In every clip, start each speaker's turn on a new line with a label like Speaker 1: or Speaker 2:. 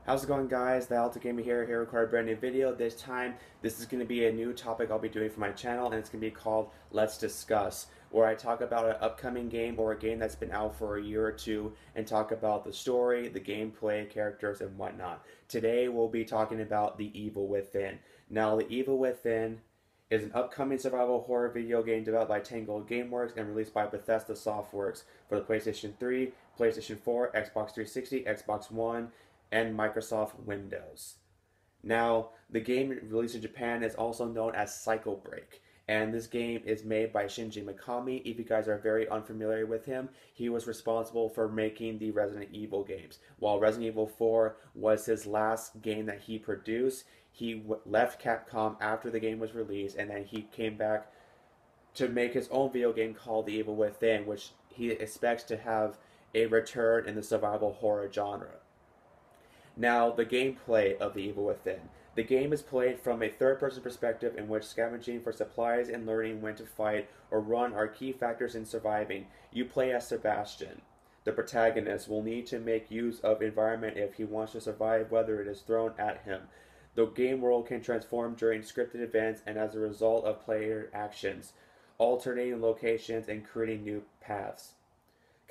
Speaker 1: How's it going, guys? Thyultimategamer here with a brand new video. This time, this is going to be a new topic I'll be doing for my channel, and it's going to be called Let's Discuss, where I talk about an upcoming game or a game that's been out for a year or two and talk about the story, the gameplay, characters, and whatnot. Today, we'll be talking about The Evil Within. Now, The Evil Within is an upcoming survival horror video game developed by Tango Gameworks and released by Bethesda Softworks for the PlayStation 3, PlayStation 4, Xbox 360, Xbox One, and Microsoft Windows. Now, the game released in Japan is also known as Psycho Break, and this game is made by Shinji Mikami. If you guys are very unfamiliar with him, he was responsible for making the Resident Evil games. While Resident Evil 4 was his last game that he produced, he left Capcom after the game was released, and then he came back to make his own video game called The Evil Within, which he expects to have a return in the survival horror genre. Now, the gameplay of The Evil Within. The game is played from a third-person perspective in which scavenging for supplies and learning when to fight or run are key factors in surviving. You play as Sebastian. The protagonist will need to make use of environment if he wants to survive, whether it is thrown at him. The game world can transform during scripted events and as a result of player actions, alternating locations and creating new paths.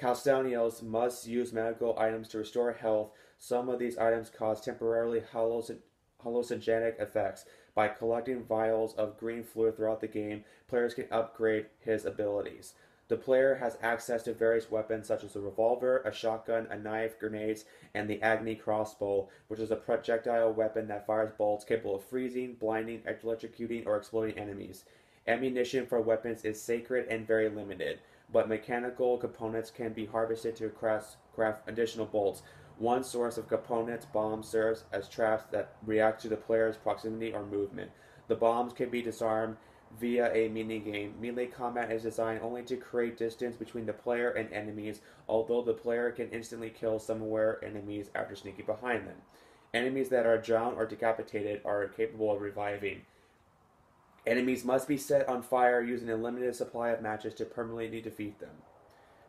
Speaker 1: Castaneos must use medical items to restore health. Some of these items cause temporarily hallucinogenic effects. By collecting vials of green fluid throughout the game, players can upgrade his abilities. The player has access to various weapons such as a revolver, a shotgun, a knife, grenades, and the Agni crossbow, which is a projectile weapon that fires bolts capable of freezing, blinding, electrocuting, or exploding enemies. Ammunition for weapons is sacred and very limited, but mechanical components can be harvested to craft additional bolts. One source of components, bombs, serves as traps that react to the player's proximity or movement. The bombs can be disarmed via a minigame. Melee combat is designed only to create distance between the player and enemies, although the player can instantly kill some aware enemies after sneaking behind them. Enemies that are drowned or decapitated are capable of reviving. Enemies must be set on fire using a limited supply of matches to permanently defeat them.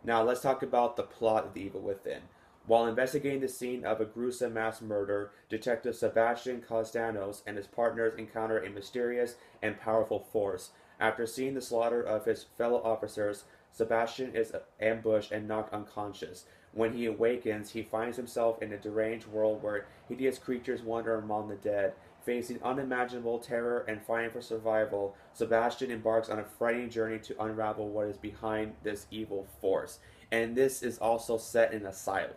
Speaker 1: Now let's talk about the plot of The Evil Within. While investigating the scene of a gruesome mass murder, Detective Sebastian Castaneos and his partners encounter a mysterious and powerful force. After seeing the slaughter of his fellow officers, Sebastian is ambushed and knocked unconscious. When he awakens, he finds himself in a deranged world where hideous creatures wander among the dead. Facing unimaginable terror and fighting for survival, Sebastian embarks on a frightening journey to unravel what is behind this evil force. And this is also set in an asylum.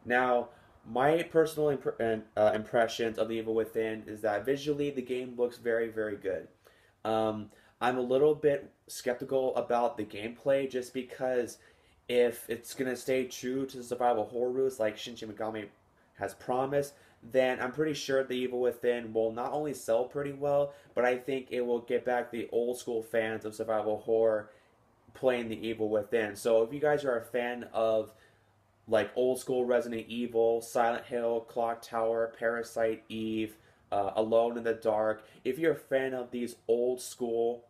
Speaker 1: Now, my personal impressions of The Evil Within is that visually the game looks very, very good. I'm a little bit skeptical about the gameplay just because if it's going to stay true to the survival horror roots like Shinji Mikami has promised, then I'm pretty sure The Evil Within will not only sell pretty well, but I think it will get back the old school fans of survival horror playing The Evil Within. So if you guys are a fan of like old school Resident Evil, Silent Hill, Clock Tower, Parasite Eve, Alone in the Dark, if you're a fan of these old school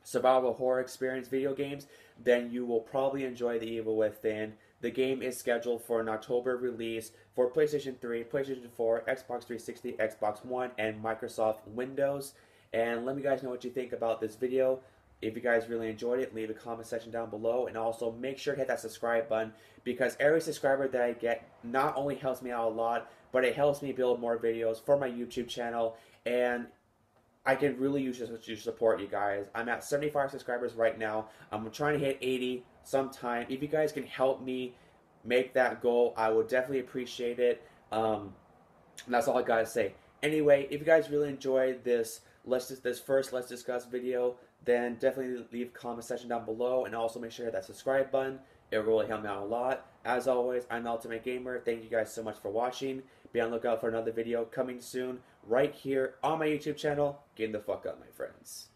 Speaker 1: survival horror experience video games, then you will probably enjoy The Evil Within. The game is scheduled for an October release for PlayStation 3, PlayStation 4, Xbox 360, Xbox One, and Microsoft Windows. And let me guys know what you think about this video. If you guys really enjoyed it, leave a comment section down below, and also make sure to hit that subscribe button, because every subscriber that I get not only helps me out a lot, but it helps me build more videos for my YouTube channel, and I can really use your support, you guys. I'm at 75 subscribers right now. I'm trying to hit 80 sometime. If you guys can help me make that goal, I would definitely appreciate it. That's all I gotta say. Anyway, if you guys really enjoyed this Let's Discuss video, then definitely leave a comment section down below, and also make sure to hit that subscribe button. It will really help me out a lot. As always, I'm Thyultimategamer. Thank you guys so much for watching. Be on the lookout for another video coming soon, right here on my YouTube channel. Get the fuck up, my friends.